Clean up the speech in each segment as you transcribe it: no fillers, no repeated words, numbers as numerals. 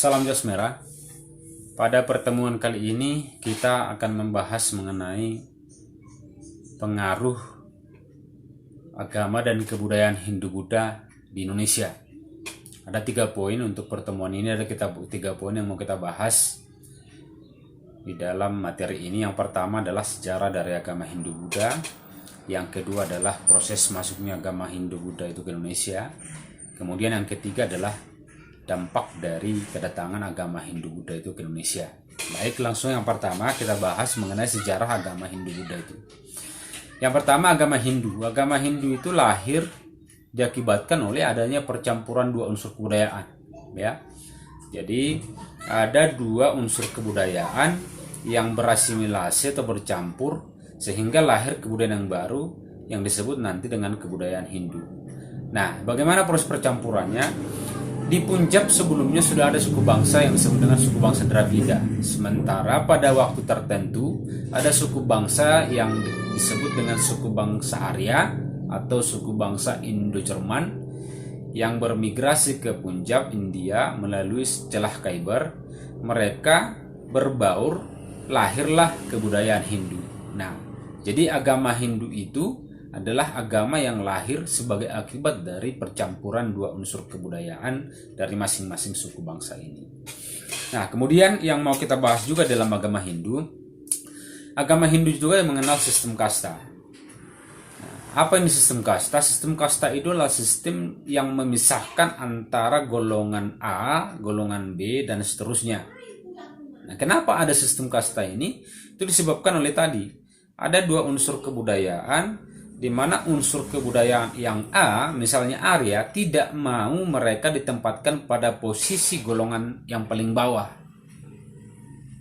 Salam jas merah. Pada pertemuan kali ini kita akan membahas mengenai pengaruh agama dan kebudayaan Hindu-Buddha di Indonesia. Ada 3 poin untuk pertemuan ini, ada 3 poin yang mau kita bahas di dalam materi ini. Yang pertama adalah sejarah dari agama Hindu-Buddha. Yang kedua adalah proses masuknya agama Hindu-Buddha itu ke Indonesia. Kemudian yang ketiga adalah dampak dari kedatangan agama Hindu-Buddha itu ke Indonesia. Baik, langsung yang pertama kita bahas mengenai sejarah agama Hindu-Buddha itu. Yang pertama, agama Hindu. Agama Hindu itu lahir diakibatkan oleh adanya percampuran 2 unsur kebudayaan, ya. Jadi ada 2 unsur kebudayaan yang berasimilasi atau bercampur sehingga lahir kebudayaan yang baru yang disebut nanti dengan kebudayaan Hindu. Nah, bagaimana proses percampurannya? Di Punjab sebelumnya sudah ada suku bangsa yang disebut dengan suku bangsa Dravida. Sementara pada waktu tertentu ada suku bangsa yang disebut dengan suku bangsa Arya atau suku bangsa Indo-Jerman yang bermigrasi ke Punjab, India melalui celah Khyber. Mereka berbaur, lahirlah kebudayaan Hindu. Nah, jadi agama Hindu itu adalah agama yang lahir sebagai akibat dari percampuran 2 unsur kebudayaan dari masing-masing suku bangsa ini. Nah, kemudian yang mau kita bahas juga dalam agama Hindu juga yang mengenal sistem kasta. Nah, apa ini sistem kasta? Sistem kasta itu adalah sistem yang memisahkan antara golongan A, golongan B, dan seterusnya. Nah, kenapa ada sistem kasta ini? Itu disebabkan oleh tadi ada 2 unsur kebudayaan, di mana unsur kebudayaan yang A, misalnya Arya, tidak mau mereka ditempatkan pada posisi golongan yang paling bawah.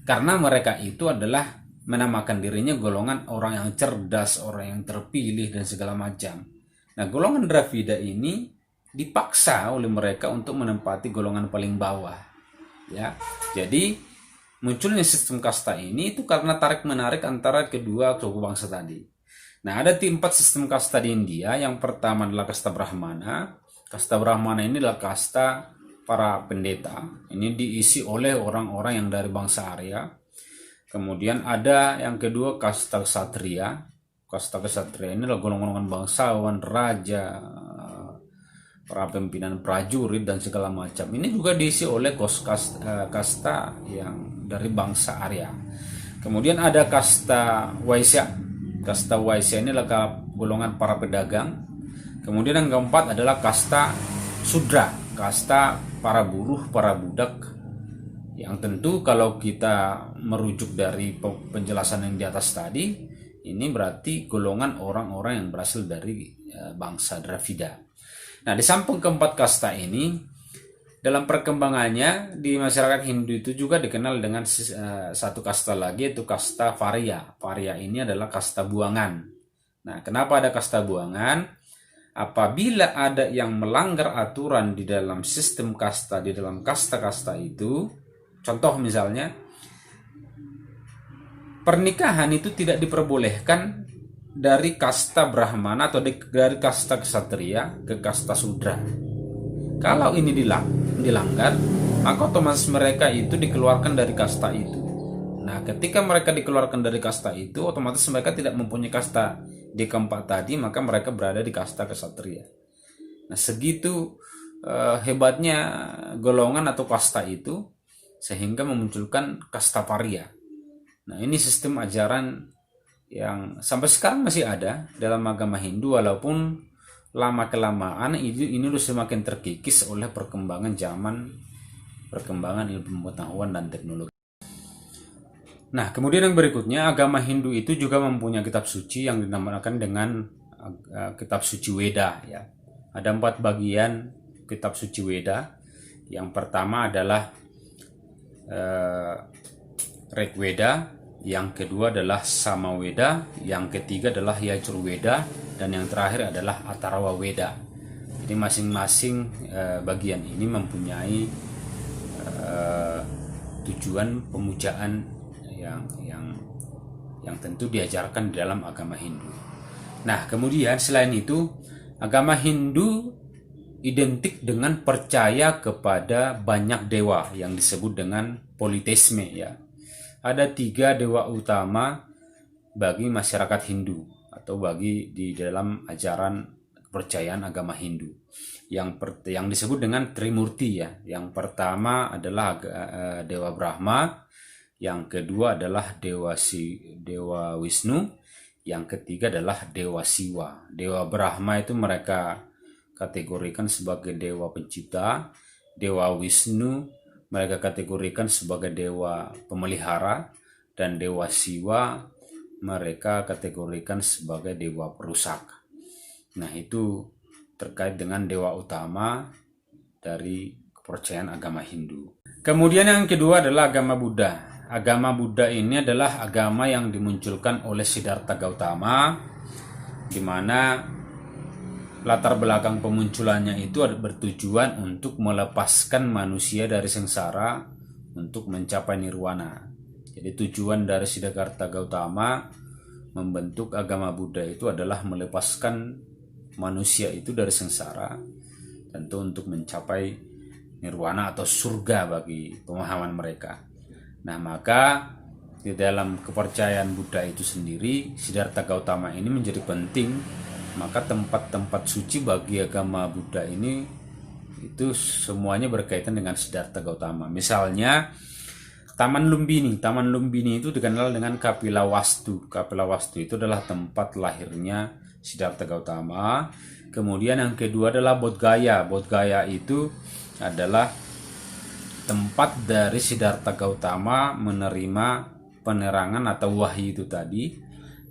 Karena mereka itu adalah menamakan dirinya golongan orang yang cerdas, orang yang terpilih, dan segala macam. Nah, golongan Dravida ini dipaksa oleh mereka untuk menempati golongan paling bawah. Ya, jadi munculnya sistem kasta ini itu karena tarik-menarik antara kedua suku bangsa tadi. Nah, ada 4 sistem kasta di India. Yang pertama adalah kasta Brahmana. Kasta Brahmana ini adalah kasta para pendeta. Ini diisi oleh orang-orang yang dari bangsa Arya. Kemudian ada yang kedua kasta Ksatria. Kasta Ksatria ini adalah golongan-golongan bangsawan, raja, para pimpinan prajurit, dan segala macam. Ini juga diisi oleh kasta yang dari bangsa Arya. Kemudian ada kasta Waisya. Kasta Waisya ini adalah golongan para pedagang. Kemudian yang keempat adalah kasta Sudra, kasta para buruh, para budak. Yang tentu kalau kita merujuk dari penjelasan yang di atas tadi, ini berarti golongan orang-orang yang berasal dari bangsa Dravida. Nah, di samping keempat kasta ini, dalam perkembangannya di masyarakat Hindu itu juga dikenal dengan satu kasta lagi, yaitu kasta Varya. Varya ini adalah kasta buangan. Nah, kenapa ada kasta buangan? Apabila ada yang melanggar aturan di dalam sistem kasta, di dalam kasta-kasta itu, contoh misalnya, pernikahan itu tidak diperbolehkan dari kasta Brahmana atau dari kasta Ksatria ke kasta Sudra. Kalau ini dilanggar, maka otomatis mereka itu dikeluarkan dari kasta itu. Nah, ketika mereka dikeluarkan dari kasta itu, otomatis mereka tidak mempunyai kasta di keempat tadi, maka mereka berada di kasta Ksatria. Nah, segitu hebatnya golongan atau kasta itu, sehingga memunculkan kasta Varya. Nah, ini sistem ajaran yang sampai sekarang masih ada dalam agama Hindu, walaupun lama-kelamaan ini udah semakin terkikis oleh perkembangan zaman, perkembangan ilmu pengetahuan dan teknologi. Nah, kemudian yang berikutnya, agama Hindu itu juga mempunyai kitab suci yang dinamakan dengan kitab suci Weda. Ya, ada 4 bagian kitab suci Weda. Yang pertama adalah Rigveda, yang kedua adalah Samaweda, yang ketiga adalah Yajurveda, dan yang terakhir adalah Atharva Weda. Jadi masing-masing bagian ini mempunyai tujuan pemujaan yang tentu diajarkan di dalam agama Hindu. Nah, kemudian selain itu, agama Hindu identik dengan percaya kepada banyak dewa yang disebut dengan politeisme ya. Ada 3 dewa utama bagi masyarakat Hindu atau bagi di dalam ajaran kepercayaan agama Hindu. Yang disebut dengan Trimurti ya. Yang pertama adalah Dewa Brahma, yang kedua adalah Dewa Wisnu, yang ketiga adalah Dewa Siwa. Dewa Brahma itu mereka kategorikan sebagai dewa pencipta, Dewa Wisnu mereka kategorikan sebagai dewa pemelihara, dan Dewa Siwa mereka kategorikan sebagai dewa perusak. Nah, itu terkait dengan dewa utama dari kepercayaan agama Hindu. Kemudian yang kedua adalah agama Buddha. Agama Buddha ini adalah agama yang dimunculkan oleh Siddhartha Gautama, di mana latar belakang pemunculannya itu bertujuan untuk melepaskan manusia dari sengsara untuk mencapai nirwana. Jadi tujuan dari Siddhartha Gautama membentuk agama Buddha itu adalah melepaskan manusia itu dari sengsara, tentu untuk mencapai nirwana atau surga bagi pemahaman mereka. Nah, maka di dalam kepercayaan Buddha itu sendiri, Siddhartha Gautama ini menjadi penting. Maka tempat-tempat suci bagi agama Buddha ini itu semuanya berkaitan dengan Siddhartha Gautama. Misalnya Taman Lumbini. Taman Lumbini itu dikenal dengan Kapila Wastu. Kapila Wastu itu adalah tempat lahirnya Siddhartha Gautama. Kemudian yang kedua adalah Bodh Gaya. Bodh Gaya itu adalah tempat dari Siddhartha Gautama menerima penerangan atau wahyu itu tadi.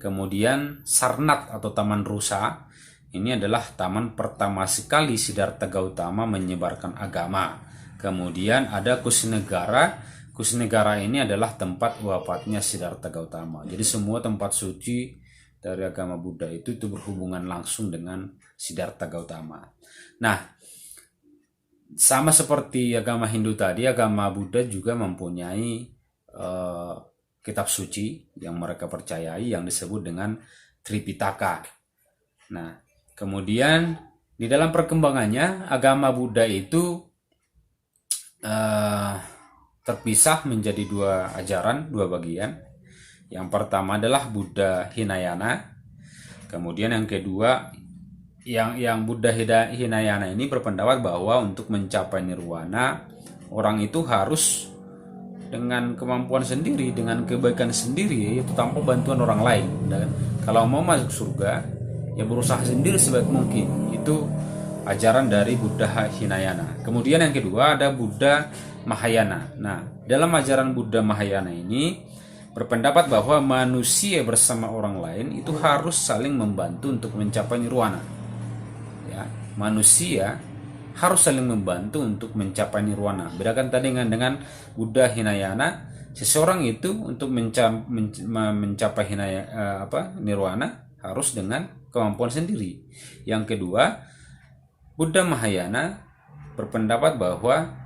Kemudian Sarnath atau Taman Rusa, ini adalah taman pertama sekali Siddhartha Gautama menyebarkan agama. Kemudian ada Kusnegara. Kusnegara ini adalah tempat wafatnya Siddhartha Gautama. Jadi semua tempat suci dari agama Buddha itu berhubungan langsung dengan Siddhartha Gautama. Nah, sama seperti agama Hindu tadi, agama Buddha juga mempunyai kitab suci yang mereka percayai yang disebut dengan Tripitaka. Nah, kemudian di dalam perkembangannya agama Buddha itu terpisah menjadi 2 ajaran, 2 bagian. Yang pertama adalah Buddha Hinayana. Kemudian yang kedua, yang Buddha Hinayana ini berpendapat bahwa untuk mencapai nirwana, orang itu harus dengan kemampuan sendiri, dengan kebaikan sendiri, yaitu tanpa bantuan orang lain. Dan kalau mau masuk surga, ya berusaha sendiri sebaik mungkin. Itu ajaran dari Buddha Hinayana. Kemudian yang kedua ada Buddha Mahayana. Nah, dalam ajaran Buddha Mahayana ini berpendapat bahwa manusia bersama orang lain itu harus saling membantu untuk mencapai nirwana. Ya, manusia harus saling membantu untuk mencapai nirwana. Bedakan tadi dengan Buddha Hinayana, seseorang itu untuk mencapai nirwana harus dengan kemampuan sendiri. Yang kedua, Buddha Mahayana berpendapat bahwa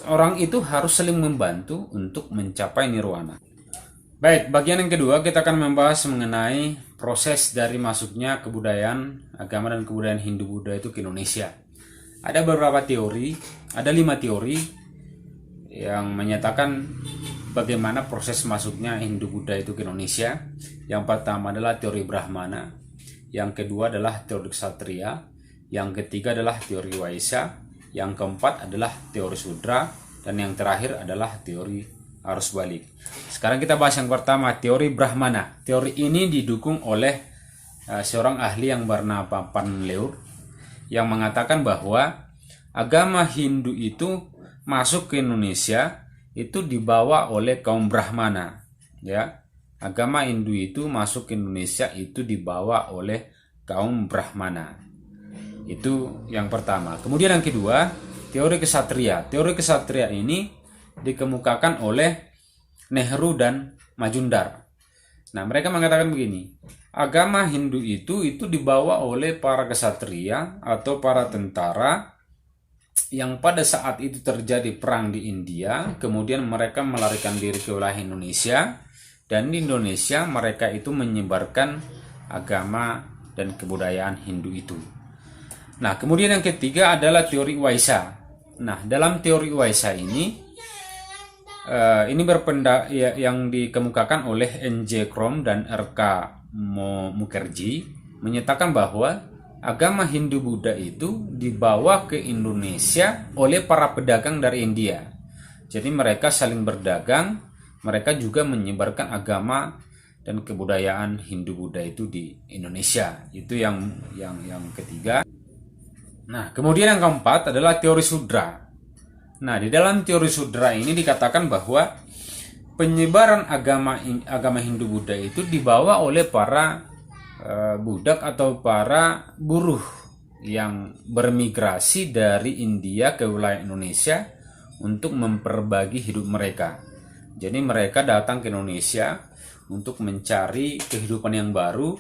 orang itu harus saling membantu untuk mencapai nirwana. Baik, bagian yang kedua kita akan membahas mengenai proses dari masuknya kebudayaan agama dan kebudayaan Hindu-Buddha itu ke Indonesia. Ada beberapa teori, ada 5 teori yang menyatakan bagaimana proses masuknya Hindu-Buddha itu ke Indonesia. Yang pertama adalah teori Brahmana, yang kedua adalah teori Ksatria, yang ketiga adalah teori Waisya, yang keempat adalah teori Sudra, dan yang terakhir adalah teori arus balik. Sekarang kita bahas yang pertama, teori Brahmana. Teori ini didukung oleh seorang ahli yang bernama Panleur, yang mengatakan bahwa agama Hindu itu masuk ke Indonesia itu dibawa oleh kaum Brahmana. Ya, agama Hindu itu masuk ke Indonesia itu dibawa oleh kaum Brahmana. Itu yang pertama. Kemudian yang kedua, teori Ksatria. Teori Ksatria ini dikemukakan oleh Nehru dan Majumdar. Nah, mereka mengatakan begini, agama Hindu itu dibawa oleh para ksatria atau para tentara yang pada saat itu terjadi perang di India, kemudian mereka melarikan diri ke wilayah Indonesia, dan di Indonesia mereka itu menyebarkan agama dan kebudayaan Hindu itu. Nah, kemudian yang ketiga adalah teori Waisa. Nah, dalam teori Waisa ini yang dikemukakan oleh N.J. Krom dan R.K. Mukherjee menyatakan bahwa agama Hindu-Buddha itu dibawa ke Indonesia oleh para pedagang dari India. Jadi mereka saling berdagang, mereka juga menyebarkan agama dan kebudayaan Hindu-Buddha itu di Indonesia. Itu yang ketiga. Nah, kemudian yang keempat adalah teori Sudra. Nah, di dalam teori Sudra ini dikatakan bahwa penyebaran agama Hindu-Buddha itu dibawa oleh para budak atau para buruh yang bermigrasi dari India ke wilayah Indonesia untuk memperbagi hidup mereka. Jadi mereka datang ke Indonesia untuk mencari kehidupan yang baru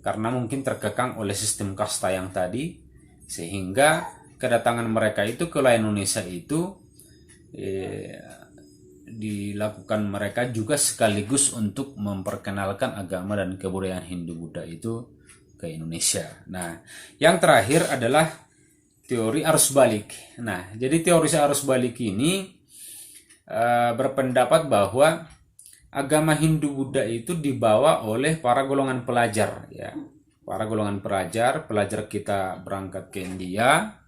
karena mungkin terkekang oleh sistem kasta yang tadi, sehingga kedatangan mereka itu ke wilayah Indonesia itu dilakukan mereka juga sekaligus untuk memperkenalkan agama dan kebudayaan Hindu-Buddha itu ke Indonesia. Nah, yang terakhir adalah teori arus balik. Nah, jadi teori arus balik ini berpendapat bahwa agama Hindu-Buddha itu dibawa oleh para golongan pelajar, ya. Para golongan pelajar kita berangkat ke India,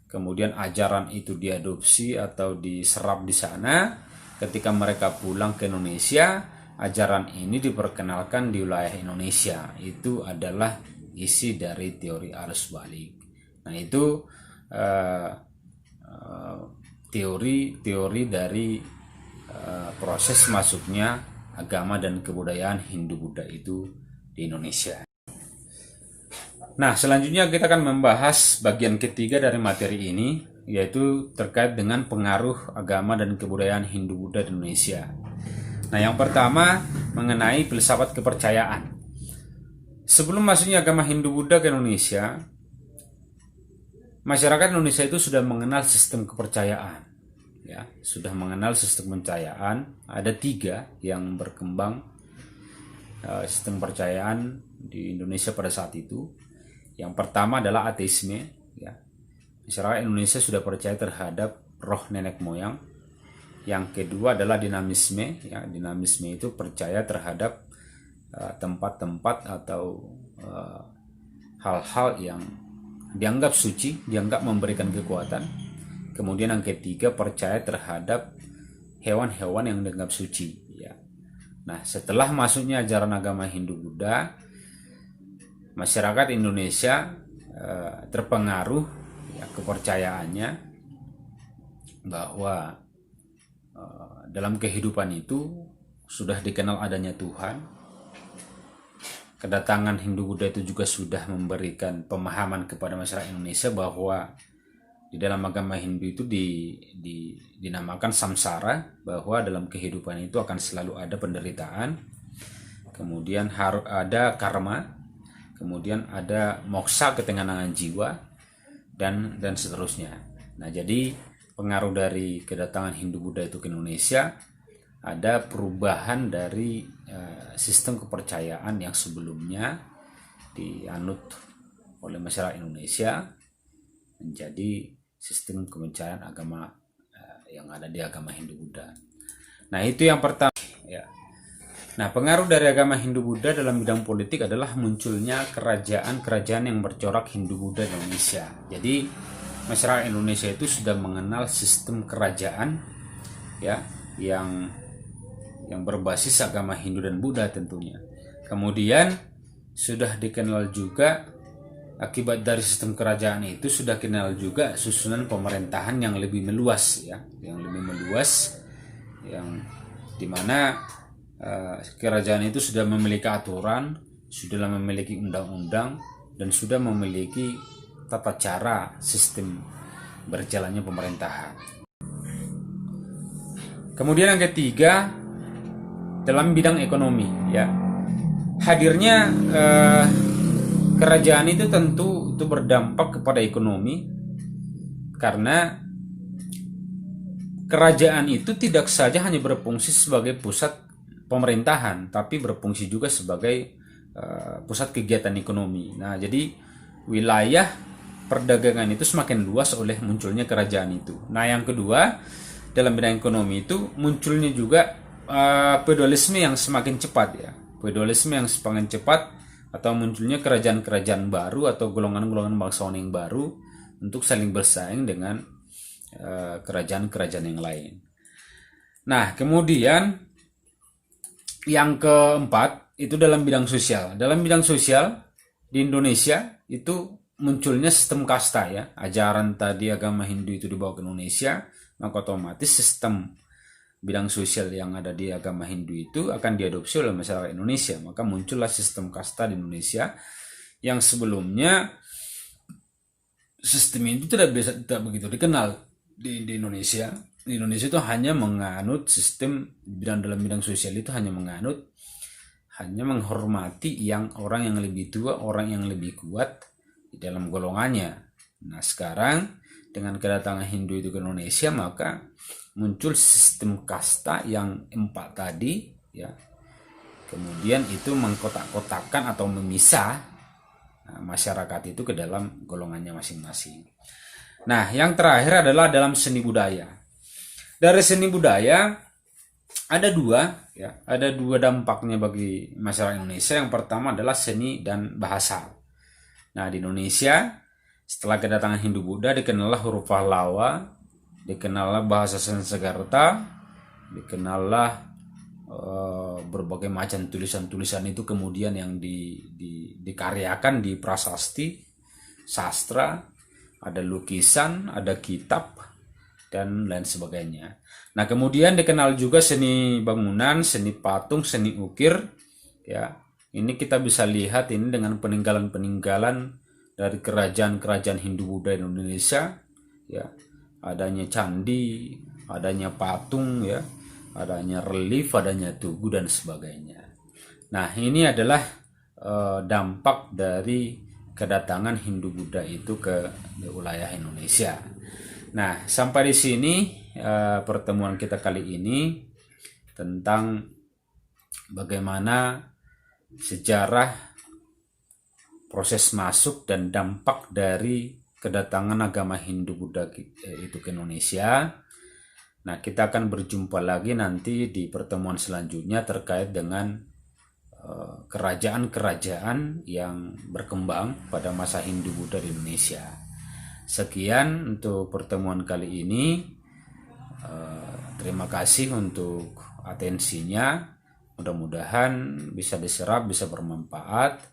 kemudian ajaran itu diadopsi atau diserap di sana. Ketika mereka pulang ke Indonesia, ajaran ini diperkenalkan di wilayah Indonesia. Itu adalah isi dari teori arus balik. Nah, itu teori dari proses masuknya agama dan kebudayaan Hindu-Buddha itu di Indonesia. Nah, selanjutnya kita akan membahas bagian ketiga dari materi ini, yaitu terkait dengan pengaruh agama dan kebudayaan Hindu-Buddha di Indonesia. Nah, yang pertama mengenai filsafat kepercayaan. Sebelum masuknya agama Hindu-Buddha ke Indonesia, masyarakat Indonesia itu sudah mengenal sistem kepercayaan. Ya, sudah mengenal sistem kepercayaan. Ada 3 yang berkembang sistem kepercayaan di Indonesia pada saat itu. Yang pertama adalah ateisme, ya. Masyarakat Indonesia sudah percaya terhadap roh nenek moyang. Yang kedua adalah dinamisme, ya. Dinamisme itu percaya terhadap tempat-tempat atau hal-hal yang dianggap suci, dianggap memberikan kekuatan. Kemudian yang ketiga percaya terhadap hewan-hewan yang dianggap suci, ya. Nah, setelah masuknya ajaran agama Hindu-Buddha, masyarakat Indonesia terpengaruh, ya, kepercayaannya bahwa dalam kehidupan itu sudah dikenal adanya Tuhan. Kedatangan Hindu-Buddha itu juga sudah memberikan pemahaman kepada masyarakat Indonesia bahwa di dalam agama Hindu itu dinamakan samsara, bahwa dalam kehidupan itu akan selalu ada penderitaan, kemudian harus ada karma, kemudian ada moksa, ketenangan jiwa, dan seterusnya. Nah, jadi pengaruh dari kedatangan Hindu-Buddha itu ke Indonesia, ada perubahan dari sistem kepercayaan yang sebelumnya dianut oleh masyarakat Indonesia menjadi sistem kepercayaan agama yang ada di agama Hindu-Buddha. Nah, itu yang pertama, ya. Nah, pengaruh dari agama Hindu-Buddha dalam bidang politik adalah munculnya kerajaan-kerajaan yang bercorak Hindu-Buddha di Indonesia. Jadi, masyarakat Indonesia itu sudah mengenal sistem kerajaan, ya, yang berbasis agama Hindu dan Buddha tentunya. Kemudian sudah dikenal juga, akibat dari sistem kerajaan itu sudah kenal juga susunan pemerintahan yang lebih meluas, ya, yang dimana kerajaan itu sudah memiliki aturan, sudah memiliki undang-undang, dan sudah memiliki tata cara sistem berjalannya pemerintahan. Kemudian yang ketiga, dalam bidang ekonomi, ya, hadirnya kerajaan itu tentu itu berdampak kepada ekonomi, karena kerajaan itu tidak saja hanya berfungsi sebagai pusat pemerintahan, tapi berfungsi juga sebagai pusat kegiatan ekonomi. Nah, jadi wilayah perdagangan itu semakin luas oleh munculnya kerajaan itu. Nah, yang kedua, dalam bidang ekonomi itu munculnya juga feudalisme yang semakin cepat ya. Feudalisme yang semakin cepat atau munculnya kerajaan-kerajaan baru atau golongan-golongan bangsawan yang baru untuk saling bersaing dengan kerajaan-kerajaan yang lain. Nah, kemudian yang keempat itu dalam bidang sosial. Dalam bidang sosial di Indonesia itu munculnya sistem kasta ya. Ajaran tadi agama Hindu itu dibawa ke Indonesia, maka otomatis sistem bidang sosial yang ada di agama Hindu itu akan diadopsi oleh masyarakat Indonesia. Maka muncullah sistem kasta di Indonesia yang sebelumnya sistem itu tidak begitu dikenal di Indonesia. Di Indonesia itu hanya menganut sistem dalam bidang sosial itu hanya menghormati orang yang lebih tua, orang yang lebih kuat di dalam golongannya. Nah, sekarang dengan kedatangan Hindu itu ke Indonesia, maka muncul sistem kasta yang 4 tadi ya. Kemudian itu mengkotak-kotakkan atau memisah masyarakat itu ke dalam golongannya masing-masing. Nah, yang terakhir adalah dalam seni budaya. Dari seni budaya ada dua dampaknya bagi masyarakat Indonesia. Yang pertama adalah seni dan bahasa. Nah, di Indonesia setelah kedatangan Hindu Buddha dikenallah huruf pahlawa, dikenallah bahasa Sanskerta, dikenallah berbagai macam tulisan-tulisan itu kemudian yang dikaryakan di prasasti, sastra, ada lukisan, ada kitab, dan lain sebagainya. Nah, kemudian dikenal juga seni bangunan, seni patung, seni ukir ya. Ini kita bisa lihat ini dengan peninggalan-peninggalan dari kerajaan-kerajaan Hindu Buddha di Indonesia ya. Adanya candi, adanya patung ya, adanya relief, adanya tugu dan sebagainya. Nah, ini adalah dampak dari kedatangan Hindu Buddha itu ke wilayah Indonesia. Nah, sampai di sini pertemuan kita kali ini tentang bagaimana sejarah proses masuk dan dampak dari kedatangan agama Hindu Buddha itu ke Indonesia. Nah, kita akan berjumpa lagi nanti di pertemuan selanjutnya terkait dengan kerajaan-kerajaan yang berkembang pada masa Hindu Buddha di Indonesia. Sekian untuk pertemuan kali ini. Terima kasih untuk atensinya. Mudah-mudahan bisa diserap, bisa bermanfaat.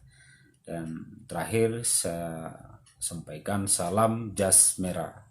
Dan terakhir saya sampaikan salam jas merah.